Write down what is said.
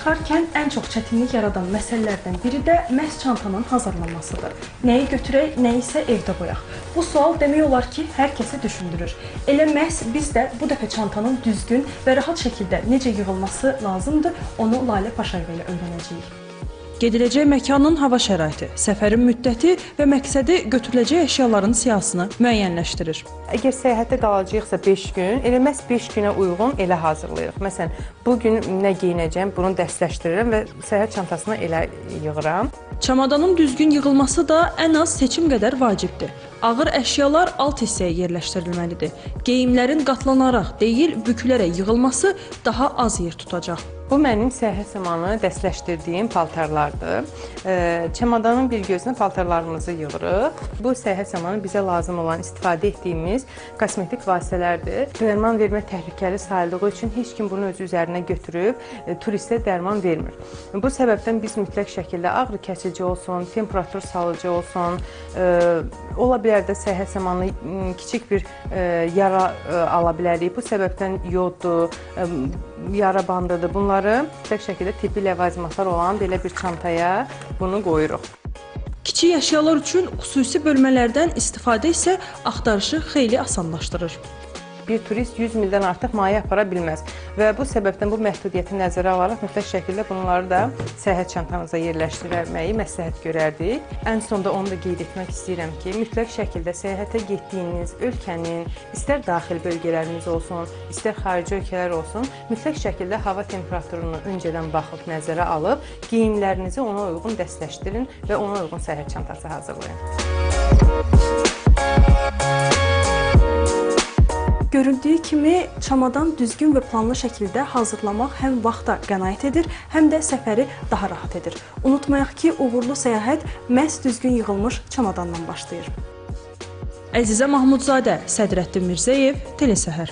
çıxarkən ən çox çətinlik yaradan məsələlərdən biri də məhz çantanın hazırlanmasıdır. Nəyi götürək, nəyi isə evdə qoyaq. Bu sual demək olar ki, hər kəsi düşündürür. Elə məhz biz də bu dəfə çantanın düzgün və rahat şəkildə necə yığılması lazımdır, onu Lalə Paşayeva ilə öyrənəcəyik. Gediləcək məkanın hava şəraiti, səfərin müddəti və məqsədi götürüləcək əşyaların siyahısını müəyyənləşdirir. Əgər səyahətdə qalacaqsa 5 gün, elə məhz 5 günə uyğun elə hazırlayırıq. Məsələn, bu gün nə geyinəcəm, bunu dəstləşdirirəm və səyahət çantasına elə yığıram. Çamadanın düzgün yığılması da ən az seçim qədər vacibdir. Ağır əşyalar alt hissəyə yerləşdirilməlidir. Geyimlərin qatlanaraq deyil, bükülərək yığılması daha az yer tutacaq. Bu mənim səyahət zamanı dəstləşdirdiyim paltarlardır. Çamadanın bir gözünə paltarlarımızı yığırıq. Bu səyahət zamanı bizə lazım olan istifadə etdiyimiz kosmetik vasitələrdir. Dərman vermə təhlükəli sayıldığı üçün heç kim bunu öz üzərinə götürüb turistə dərman vermir. Bu səbəbdən biz mütləq şəkildə ağrı kəsici olsun, temperatur salıcı olsun, ola bilər də səyahət zamanı kiçik bir yara ala bilərik. Bu səbəbdən yoddur, yara bandıdır. Bunları mütləq şəkildə tibbi ləvazimatlar olan belə bir çantaya bunu qoyuruq. Kiçik əşyalar üçün xüsusi bölmələrdən istifadə isə axtarışı xeyli asanlaşdırır. Bir turist 100 mildən artıq maye apara bilməz və bu səbəbdən bu məhdudiyyəti nəzərə alaraq mütləq şəkildə bunları da səyahət çantanıza yerləşdirməyi məsləhət görərdik. Ən sonda onu da qeyd etmək istəyirəm ki, mütləq şəkildə səyahətə getdiyiniz ölkənin istər daxil bölgələrimiz olsun, istər xarici ölkələr olsun, mütləq şəkildə hava temperaturunu öncədən baxıb nəzərə alıb, geyimlərinizi ona uyğun dəstləşdirin və ona uyğun səyahət çantası hazırlayın. Görüldüyü kimi, çamadan düzgün və planlı şəkildə hazırlamaq həm vaxta qənaət edir, həm də səfəri daha rahat edir. Unutmayaq ki, uğurlu səyahət məhz düzgün yığılmış çamadandan başlayır. Əzizə Mahmudzadə, Sədrəddin Mirzəyev, Telesəhər.